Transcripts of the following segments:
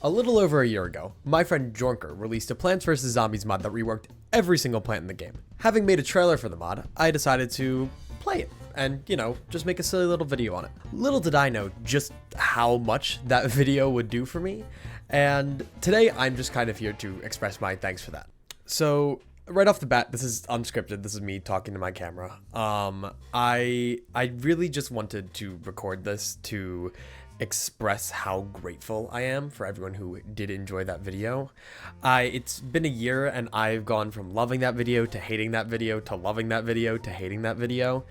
A little over a year ago, my friend Jornker released a Plants vs. Zombies mod that reworked every single plant in the game. Having made a trailer for the mod, I decided to play it and, just make a silly little video on it. Little did I know just how much that video would do for me, and today I'm just kind of here to express my thanks for that. So, right off the bat, this is unscripted. This is me talking to my camera. I really just wanted to record this to express how grateful I am for everyone who did enjoy that video. It's been a year and I've gone from loving that video to hating that video to loving that video to hating that video.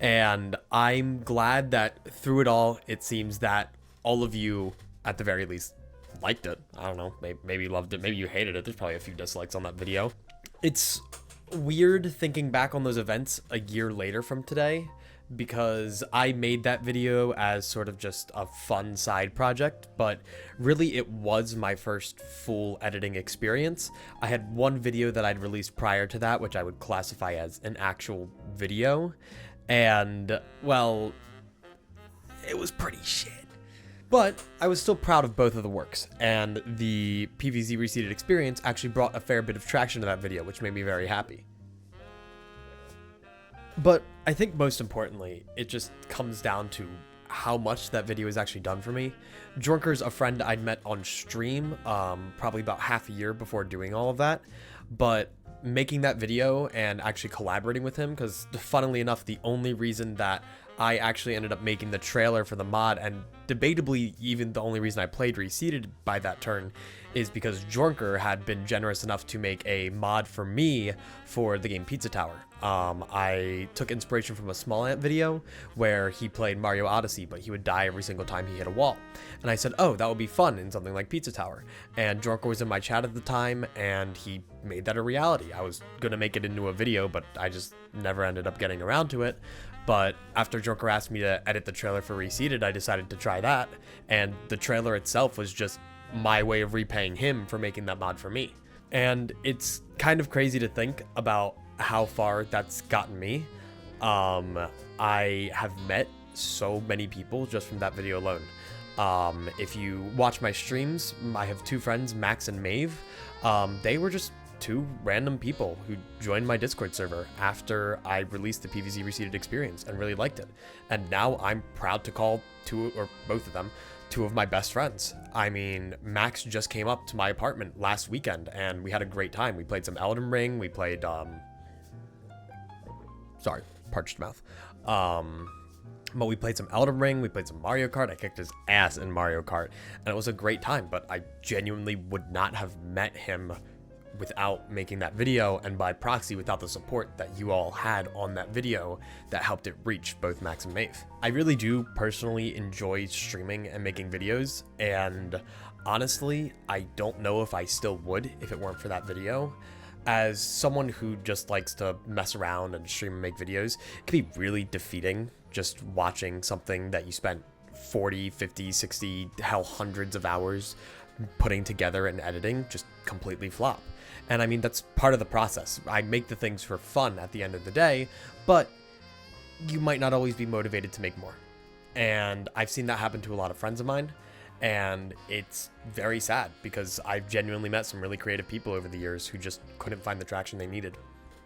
And I'm glad that through it all, it seems that all of you, at the very least, liked it. I don't know, maybe you loved it, maybe you hated it. There's probably a few dislikes on that video. It's weird thinking back on those events a year later from today, because I made that video as sort of just a fun side project, but really it was my first full editing experience. I had one video that I'd released prior to that, which I would classify as an actual video, and, well, it was pretty shit. But I was still proud of both of the works, and the PVZ Reseeded experience actually brought a fair bit of traction to that video, which made me very happy. But I think most importantly, it just comes down to how much that video has actually done for me. Jornker's a friend I'd met on stream, probably about half a year before doing all of that, but making that video and actually collaborating with him, because funnily enough, the only reason that I actually ended up making the trailer for the mod, and debatably even the only reason I played Reseeded by that turn, is because Jornker had been generous enough to make a mod for me for the game Pizza Tower. I took inspiration from a Small Ant video where he played Mario Odyssey, but he would die every single time he hit a wall. And I said, oh, that would be fun in something like Pizza Tower. And Jornker was in my chat at the time, and he made that a reality. I was going to make it into a video, but I just never ended up getting around to it. But after Jornker asked me to edit the trailer for Reseeded, I decided to try that, and the trailer itself was just my way of repaying him for making that mod for me. And it's kind of crazy to think about how far that's gotten me. I have met so many people just from that video alone. If you watch my streams, I have two friends, Max and Maeve. They were just two random people who joined my Discord server after I released the PVZ Reseeded experience and really liked it. And now I'm proud to call two, or both of them, two of my best friends. I mean, Max just came up to my apartment last weekend and we had a great time. We played some Elden Ring, we played, sorry, parched mouth. But we played some Elden Ring, we played some Mario Kart. I kicked his ass in Mario Kart and it was a great time, but I genuinely would not have met him without making that video, and by proxy without the support that you all had on that video that helped it reach both Max and Maeve. I really do personally enjoy streaming and making videos, and honestly, I don't know if I still would if it weren't for that video. As someone who just likes to mess around and stream and make videos, it can be really defeating just watching something that you spent 40, 50, 60, hell, hundreds of hours putting together and editing just completely flop. And I mean, that's part of the process. I make the things for fun at the end of the day, but you might not always be motivated to make more. And I've seen that happen to a lot of friends of mine, and it's very sad because I've genuinely met some really creative people over the years who just couldn't find the traction they needed.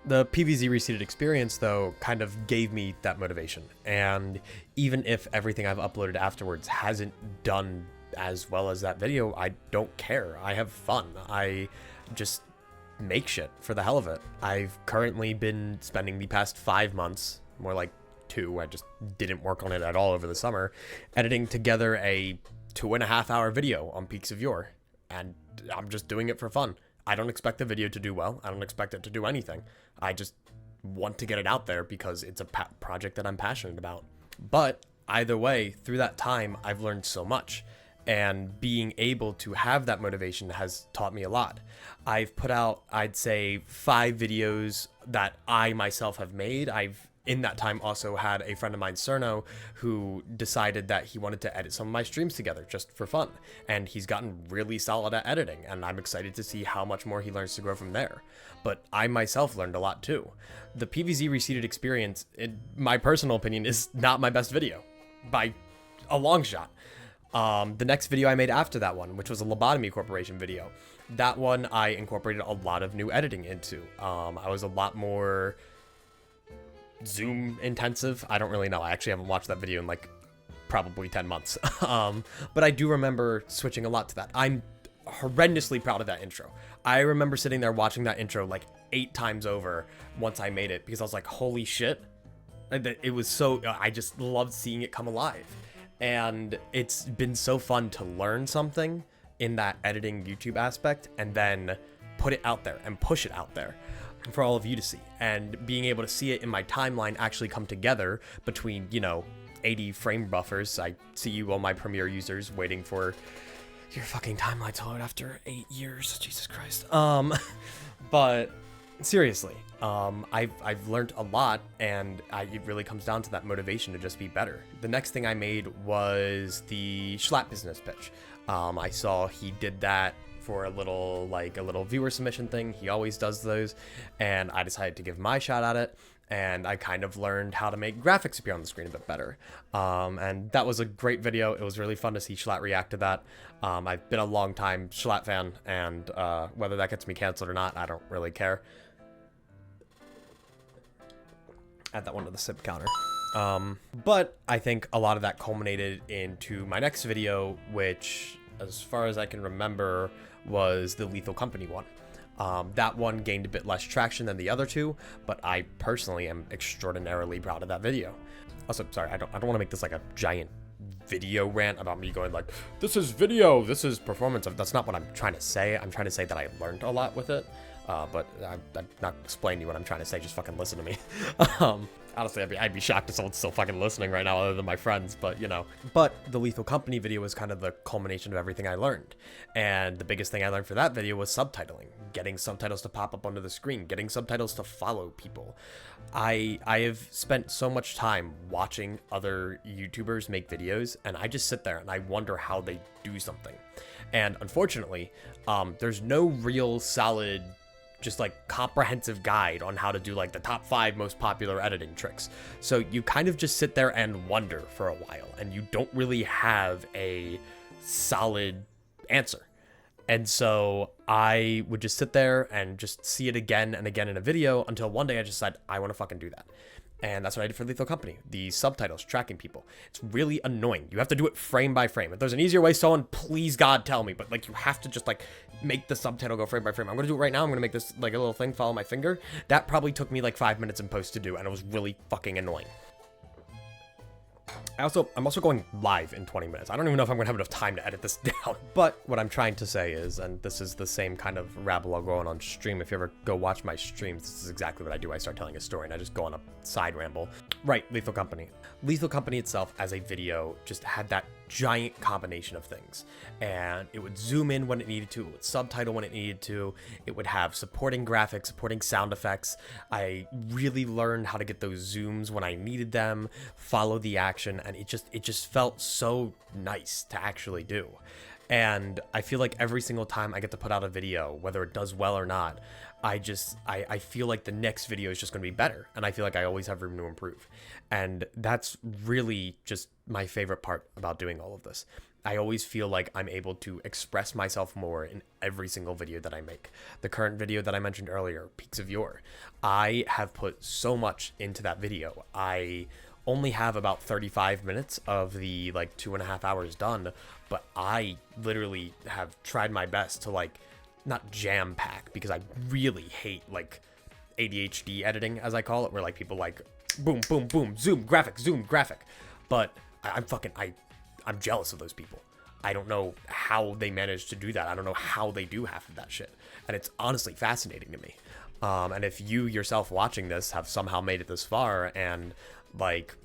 The PVZ Reseeded experience, though, kind of gave me that motivation. And even if everything I've uploaded afterwards hasn't done as well as that video, I don't care. I have fun. I just make shit for the hell of it. I've currently been spending the past 5 months, more like 2, I just didn't work on it at all over the summer, editing together a 2.5 hour video on Peaks of Yore, and I'm just doing it for fun. I don't expect the video to do well. I don't expect it to do anything. I just want to get it out there because it's a project that I'm passionate about. But either way, through that time, I've learned so much. And being able to have that motivation has taught me a lot. I've put out, I'd say, 5 videos that I myself have made. I've, in that time, also had a friend of mine, Cerno, who decided that he wanted to edit some of my streams together just for fun. And he's gotten really solid at editing, and I'm excited to see how much more he learns to grow from there. But I myself learned a lot too. The PVZ Reseeded experience, in my personal opinion, is not my best video by a long shot. The next video I made after that one, which was a Lobotomy Corporation video, that one I incorporated a lot of new editing into. I was a lot more zoom intensive. I don't really know. I actually haven't watched that video in like probably 10 months. But I do remember switching a lot to that. I'm horrendously proud of that intro. I remember sitting there watching that intro like 8 times over once I made it, because I was like, holy shit. It was so, I just loved seeing it come alive. And it's been so fun to learn something in that editing YouTube aspect and then put it out there and push it out there for all of you to see. And being able to see it in my timeline actually come together between, you know, 80 frame buffers. I see you, all my Premiere users, waiting for your fucking timeline to load after 8 years. Jesus Christ. But seriously, I've learned a lot, and it really comes down to that motivation to just be better. The next thing I made was the Schlatt business pitch. I saw he did that for a little viewer submission thing. He always does those, and I decided to give my shot at it. And I kind of learned how to make graphics appear on the screen a bit better. And that was a great video. It was really fun to see Schlatt react to that. I've been a long time Schlatt fan, and whether that gets me canceled or not, I don't really care. Add that one to the sip counter. But I think a lot of that culminated into my next video, which, as far as I can remember, was the Lethal Company one. That one gained a bit less traction than the other two, but I personally am extraordinarily proud of that video. Also, sorry, I don't want to make this like a giant video rant about me going like, this is video, this is performance. That's not what I'm trying to say. I'm trying to say that I learned a lot with it. But I'm not explaining to you what I'm trying to say. Just fucking listen to me. Honestly, I'd be shocked if someone's still fucking listening right now other than my friends, but you know. But the Lethal Company video was kind of the culmination of everything I learned. And the biggest thing I learned for that video was subtitling. Getting subtitles to pop up onto the screen. Getting subtitles to follow people. I have spent so much time watching other YouTubers make videos, and I just sit there and I wonder how they do something. And unfortunately, there's no real solid, just like comprehensive guide on how to do like the top 5 most popular editing tricks. So you kind of just sit there and wonder for a while, and you don't really have a solid answer. And so I would just sit there and just see it again and again in a video until one day I just said, I want to fucking do that. And that's what I did for Lethal Company. The subtitles, tracking people. It's really annoying. You have to do it frame by frame. If there's an easier way, someone, please God, tell me. But like, you have to just like make the subtitle go frame by frame. I'm going to do it right now. I'm going to make this like a little thing, follow my finger. That probably took me like 5 minutes in post to do, and it was really fucking annoying. I'm also going live in 20 minutes. I don't even know if I'm going to have enough time to edit this down. But what I'm trying to say is, and this is the same kind of rabble I'll go on stream. If you ever go watch my streams, this is exactly what I do. I start telling a story and I just go on a side ramble. Right, Lethal Company. Lethal Company itself as a video just had that giant combination of things. And it would zoom in when it needed to. It would subtitle when it needed to. It would have supporting graphics, supporting sound effects. I really learned how to get those zooms when I needed them, follow the action, and it just felt so nice to actually do. And I feel like every single time I get to put out a video, whether it does well or not, I feel like the next video is just going to be better. And I feel like I always have room to improve. And that's really just my favorite part about doing all of this. I always feel like I'm able to express myself more in every single video that I make. The current video that I mentioned earlier, Peaks of Yore, I have put so much into that video. I only have about 35 minutes of the like 2.5 hours done, but I literally have tried my best to like not jam pack, because I really hate like ADHD editing, as I call it, where like people like boom, boom, boom, zoom graphic. But I'm jealous of those people. I don't know how they manage to do that. I don't know how they do half of that shit. And it's honestly fascinating to me. And if you yourself watching this have somehow made it this far and like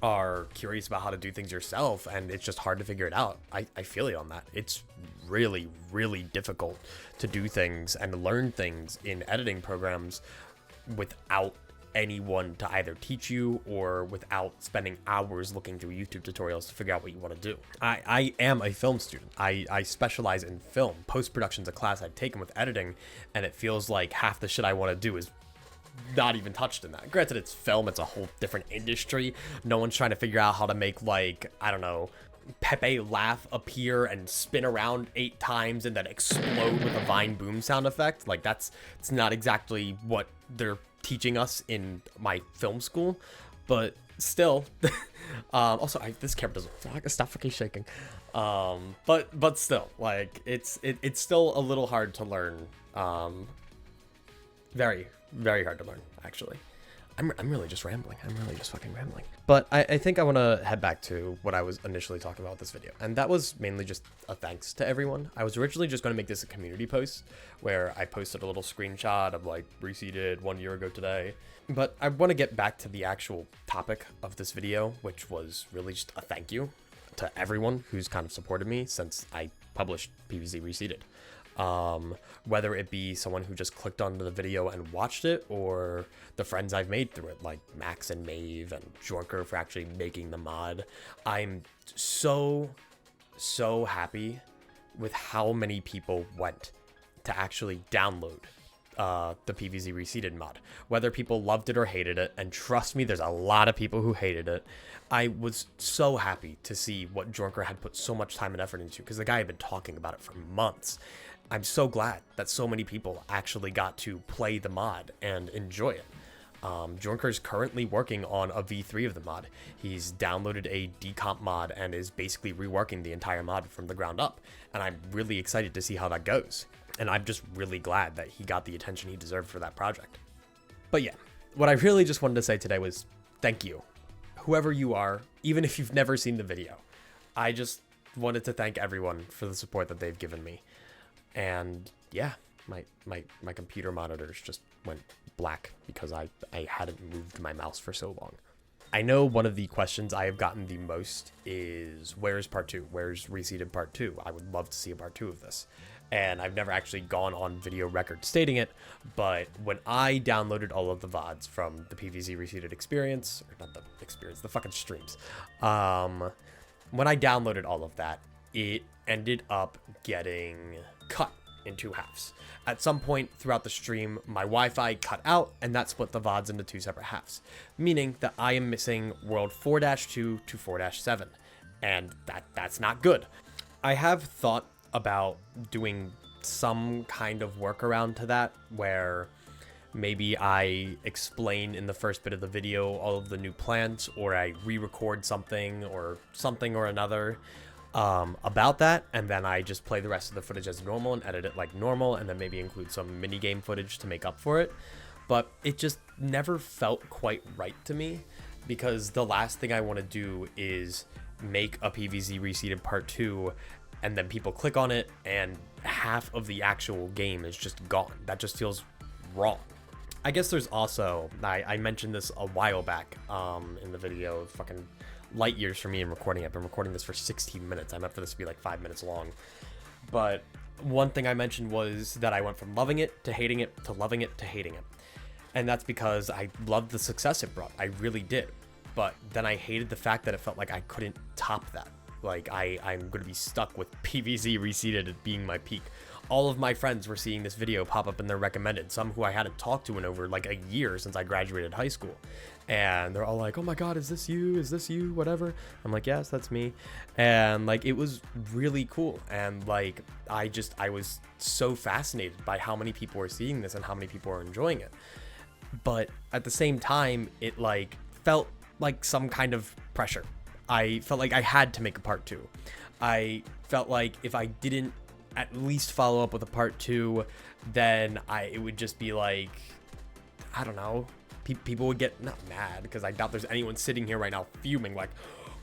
are curious about how to do things yourself and it's just hard to figure it out, I feel you on that. It's really, really difficult to do things and learn things in editing programs without anyone to either teach you or without spending hours looking through YouTube tutorials to figure out what you want to do. I am a film student. I specialize in film. Post-production's a class I've taken with editing, and it feels like half the shit I want to do is not even touched in that. Granted, it's film, it's a whole different industry. No one's trying to figure out how to make, like, I don't know, Pepe laugh appear and spin around 8 times and then explode with a vine boom sound effect. Like it's not exactly what they're teaching us in my film school, but still. Also, this camera doesn't stop fucking shaking. But still, like it's still a little hard to learn. Very, very hard to learn, actually. I'm really just rambling. I'm really just fucking rambling. But I think I want to head back to what I was initially talking about with this video. And that was mainly just a thanks to everyone. I was originally just going to make this a community post where I posted a little screenshot of like Reseeded 1 year ago today. But I want to get back to the actual topic of this video, which was really just a thank you to everyone who's kind of supported me since I published PVZ Reseeded. Whether it be someone who just clicked onto the video and watched it, or the friends I've made through it, like Max and Maeve and Jorker for actually making the mod. I'm so happy with how many people went to actually download the PVZ Reseeded mod. Whether people loved it or hated it, and trust me, there's a lot of people who hated it. I was so happy to see what Jorker had put so much time and effort into, because the guy had been talking about it for months. I'm so glad that so many people actually got to play the mod and enjoy it. Jorker's currently working on a V3 of the mod. He's downloaded a decomp mod and is basically reworking the entire mod from the ground up. And I'm really excited to see how that goes. And I'm just really glad that he got the attention he deserved for that project. But yeah, what I really just wanted to say today was thank you. Whoever you are, even if you've never seen the video. I just wanted to thank everyone for the support that they've given me. And yeah, my computer monitors just went black because I hadn't moved my mouse for so long. I know one of the questions I have gotten the most is, where's part 2? Where's Reseeded part 2? I would love to see a part 2 of this. And I've never actually gone on video record stating it, but when I downloaded all of the VODs from the PVZ Reseeded experience, or not the experience, the fucking streams, when I downloaded all of that, it ended up getting cut in 2 halves. At some point throughout the stream, my Wi-Fi cut out, and that split the VODs into 2 separate halves, meaning that I am missing World 4-2 to 4-7, and that's not good. I have thought about doing some kind of workaround to that, where maybe I explain in the first bit of the video all of the new plants, or I re-record something or another about that, and then I just play the rest of the footage as normal and edit it like normal, and then maybe include some mini game footage to make up for it. But it just never felt quite right to me, because the last thing I want to do is make a PVZ Reseeded part 2 and then people click on it and half of the actual game is just gone. That just feels wrong. I guess there's also, I mentioned this a while back in the video, fucking light years for me in recording. I've been recording this for 16 minutes. I meant for this to be like 5 minutes long. But one thing I mentioned was that I went from loving it to hating it to loving it to hating it. And that's because I loved the success it brought. I really did. But then I hated the fact that it felt like I couldn't top that. Like, I'm going to be stuck with PVZ Reseeded being my peak. All of my friends were seeing this video pop up in their recommended, some who I hadn't talked to in over like a year since I graduated high school. And they're all like, oh my god, is this you? Is this you? Whatever. I'm like, yes, that's me. And like, it was really cool. And like, I was so fascinated by how many people were seeing this and how many people were enjoying it. But at the same time, it like felt like some kind of pressure. I felt like I had to make a part 2. I felt like if I didn't at least follow up with a part 2, then it would just be like, I don't know, people would get not mad, because I doubt there's anyone sitting here right now fuming like,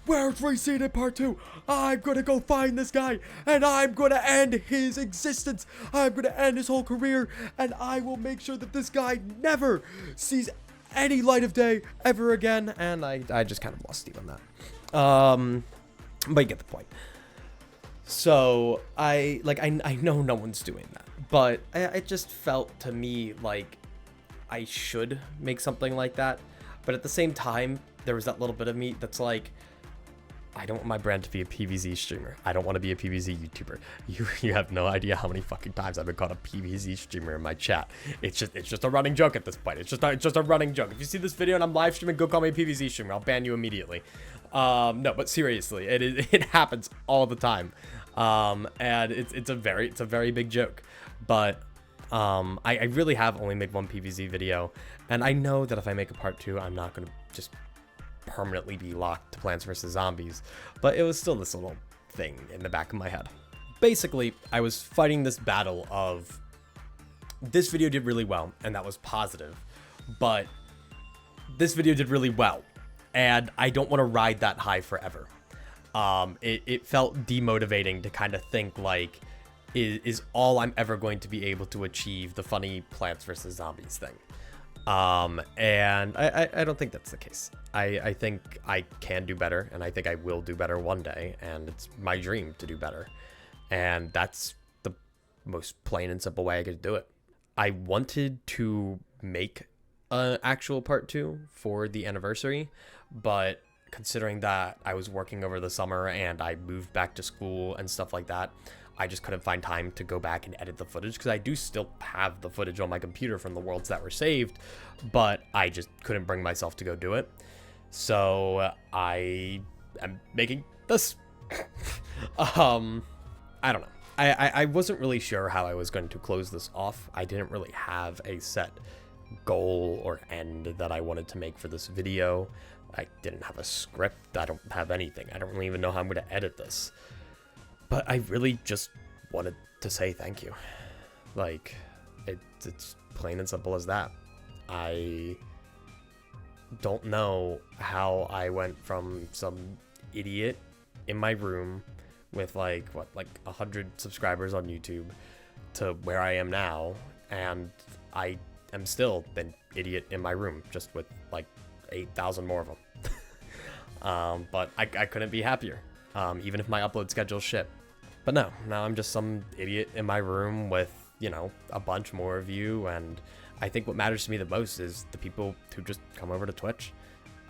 where's Reseeded part 2? I'm gonna go find this guy and I'm gonna end his existence. I'm gonna end his whole career, and I will make sure that this guy never sees any light of day ever again. And I just kind of lost steam on that. But you get the point. So I know no one's doing that, but it just felt to me like I should make something like that. But at the same time, there was that little bit of me that's like, I don't want my brand to be a PVZ streamer. I don't want to be a PVZ YouTuber. You have no idea how many fucking times I've been called a PVZ streamer in my chat. It's just a running joke at this point. It's just a running joke. If you see this video and I'm live streaming, go call me a PVZ streamer. I'll ban you immediately. No, but seriously, it happens all the time. And it's a very big joke. But I really have only made one PVZ video, and I know that if I make a part 2, I'm not gonna just permanently be locked to Plants vs. Zombies, but it was still this little thing in the back of my head. Basically, I was fighting this battle of this video did really well, and that was positive, but this video did really well, and I don't want to ride that high forever. It felt demotivating to kind of think like, is all I'm ever going to be able to achieve the funny Plants vs. Zombies thing. And I don't think that's the case. I think I can do better, and I think I will do better one day, and it's my dream to do better. And that's the most plain and simple way I could do it. I wanted to make an actual part 2 for the anniversary, but considering that I was working over the summer and I moved back to school and stuff like that, I just couldn't find time to go back and edit the footage, because I do still have the footage on my computer from the worlds that were saved, but I just couldn't bring myself to go do it. So I am making this. I don't know. I wasn't really sure how I was going to close this off. I didn't really have a set goal or end that I wanted to make for this video. I didn't have a script. I don't have anything. I don't really even know how I'm going to edit this. But I really just wanted to say thank you. Like, it's plain and simple as that. I don't know how I went from some idiot in my room with like 100 subscribers on YouTube to where I am now, and I am still an idiot in my room, just with like 8,000 more of them. But I couldn't be happier, even if my upload schedule's shit. But no, now I'm just some idiot in my room with, you know, a bunch more of you, and I think what matters to me the most is the people who just come over to Twitch.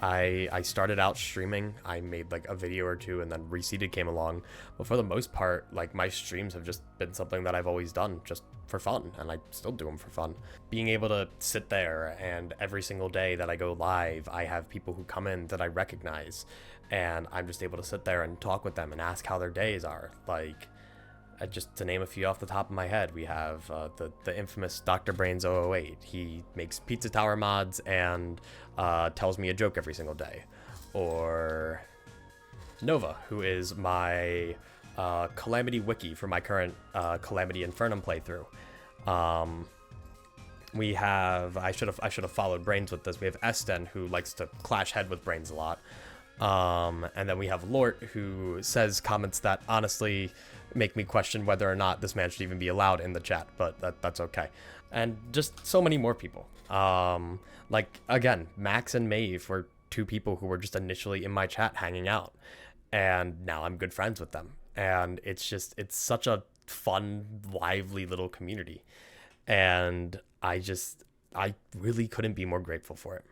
I started out streaming. I made like a video or two, and then Reseeded came along. But for the most part, like, my streams have just been something that I've always done just for fun, and I still do them for fun. Being able to sit there, and every single day that I go live, I have people who come in that I recognize, and I'm just able to sit there and talk with them and ask how their days are. Like, just to name a few off the top of my head, we have the infamous Dr. Brains 008. He makes Pizza Tower mods and tells me a joke every single day. Or Nova, who is my Calamity Wiki for my current Calamity Infernum playthrough. We have, I should have followed Brains with this. We have Esten, who likes to clash head with Brains a lot. And then we have Lort, who says comments that honestly make me question whether or not this man should even be allowed in the chat, but that's okay. And just so many more people. Like, again, Max and Maeve were two people who were just initially in my chat hanging out, and now I'm good friends with them. And it's such a fun, lively little community. And I really couldn't be more grateful for it.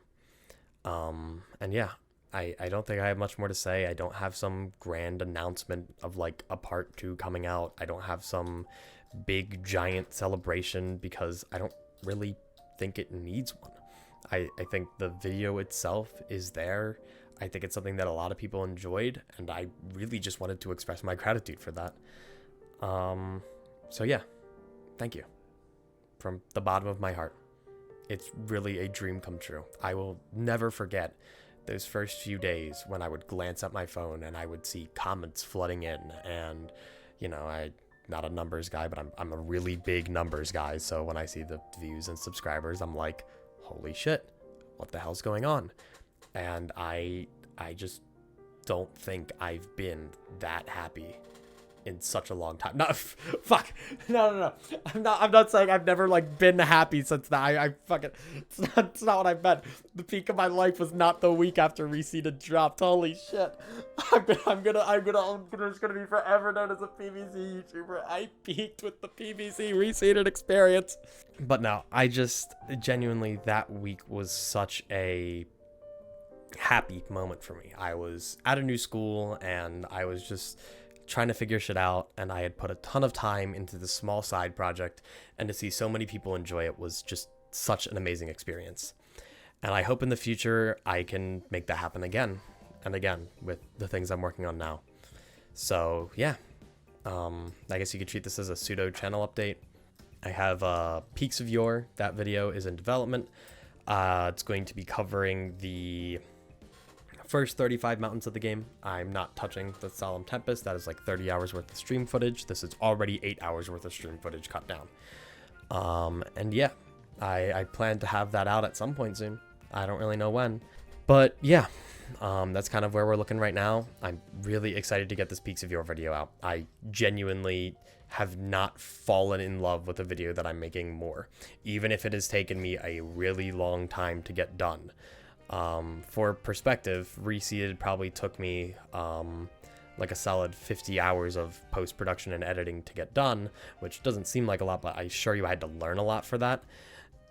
And yeah, I don't think I have much more to say. I don't have some grand announcement of like a part 2 coming out. I don't have some big giant celebration, because I don't really think it needs one. I think the video itself is there. I think it's something that a lot of people enjoyed, and I really just wanted to express my gratitude for that. So yeah, thank you from the bottom of my heart. It's really a dream come true. I will never forget those first few days when I would glance at my phone and I would see comments flooding in, and, you know, I'm not a numbers guy, but I'm a really big numbers guy. So when I see the views and subscribers, I'm like, holy shit, what the hell's going on? And I just don't think I've been that happy in such a long time. No, fuck. No. I'm not saying I've never like been happy since that. I fucking, it's not what I meant. The peak of my life was not the week after Reseeded dropped. Holy shit. I'm just gonna be forever known as a PVZ YouTuber. I peaked with the PVZ Reseeded experience. But no, I just genuinely, that week was such a happy moment for me. I was at a new school and I was just trying to figure shit out, and I had put a ton of time into this small side project, and to see so many people enjoy it was just such an amazing experience. And I hope in the future I can make that happen again. and again with the things I'm working on now. So yeah, I guess you could treat this as a pseudo channel update. I have Peaks of Yore. That video is in development. It's going to be covering the first 35 mountains of the game. I'm not touching the Solemn Tempest. That is like 30 hours worth of stream footage. This is already 8 hours worth of stream footage cut down. And yeah, I plan to have that out at some point soon. I don't really know when, but yeah, that's kind of where we're looking right now. I'm really excited to get this Peaks of Yore video out. I genuinely have not fallen in love with a video that I'm making more, even if it has taken me a really long time to get done. For perspective, Reseeded probably took me like a solid 50 hours of post-production and editing to get done, which doesn't seem like a lot, but I assure you I had to learn a lot for that.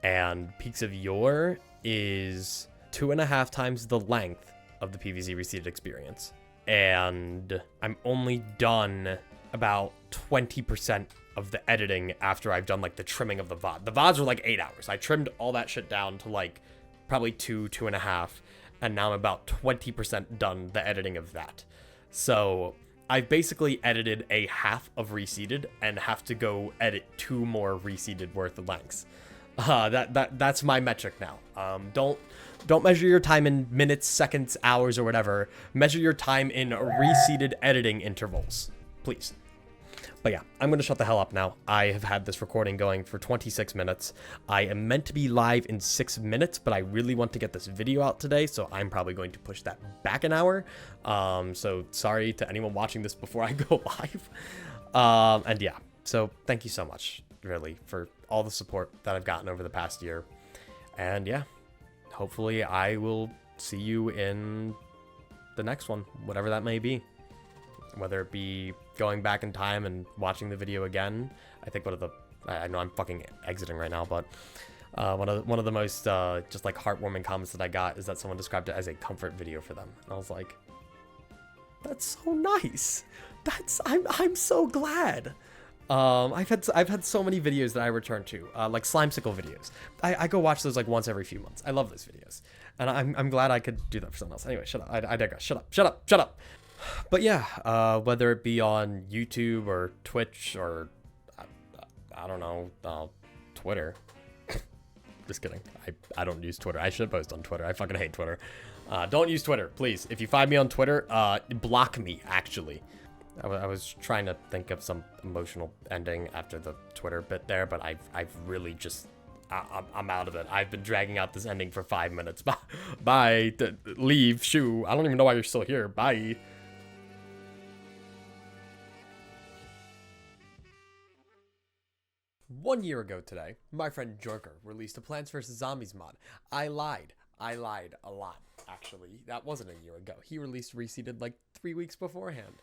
And Peaks of Yore is 2.5 times the length of the PVZ Reseeded experience. And I'm only done about 20% of the editing after I've done like the trimming of the VOD. The VODs were like 8 hours. I trimmed all that shit down to like probably 2.5, and now I'm about 20% done the editing of that. So I've basically edited a half of Reseeded and have to go edit 2 more Reseeded worth of lengths. That's my metric now. Don't measure your time in minutes, seconds, hours, or whatever. Measure your time in Reseeded editing intervals, please. But yeah, I'm going to shut the hell up now. I have had this recording going for 26 minutes. I am meant to be live in 6 minutes, but I really want to get this video out today, so I'm probably going to push that back an hour. So sorry to anyone watching this before I go live. And yeah, so thank you so much, really, for all the support that I've gotten over the past year. And yeah, hopefully I will see you in the next one, whatever that may be. Whether it be going back in time and watching the video again. I think I know I'm fucking exiting right now, but one of the most just like heartwarming comments that I got is that someone described it as a comfort video for them. And I was like, that's so nice. I'm so glad. I've had so many videos that I return to, like Slimecicle videos. I go watch those like once every few months. I love those videos, and I'm glad I could do that for someone else. Anyway, shut up. I digress. Shut up. But yeah, whether it be on YouTube or Twitch or I don't know, Twitter. Just kidding. I don't use Twitter. I should post on Twitter. I fucking hate Twitter. Don't use Twitter, please. If you find me on Twitter, block me, actually. I was trying to think of some emotional ending after the Twitter bit there, but I've really just... I'm out of it. I've been dragging out this ending for 5 minutes. Bye. Leave. Shoo. I don't even know why you're still here. Bye. One year ago today, my friend Jorker released a Plants vs. Zombies mod. I lied a lot, actually. That wasn't a year ago. He released Reseeded like 3 weeks beforehand.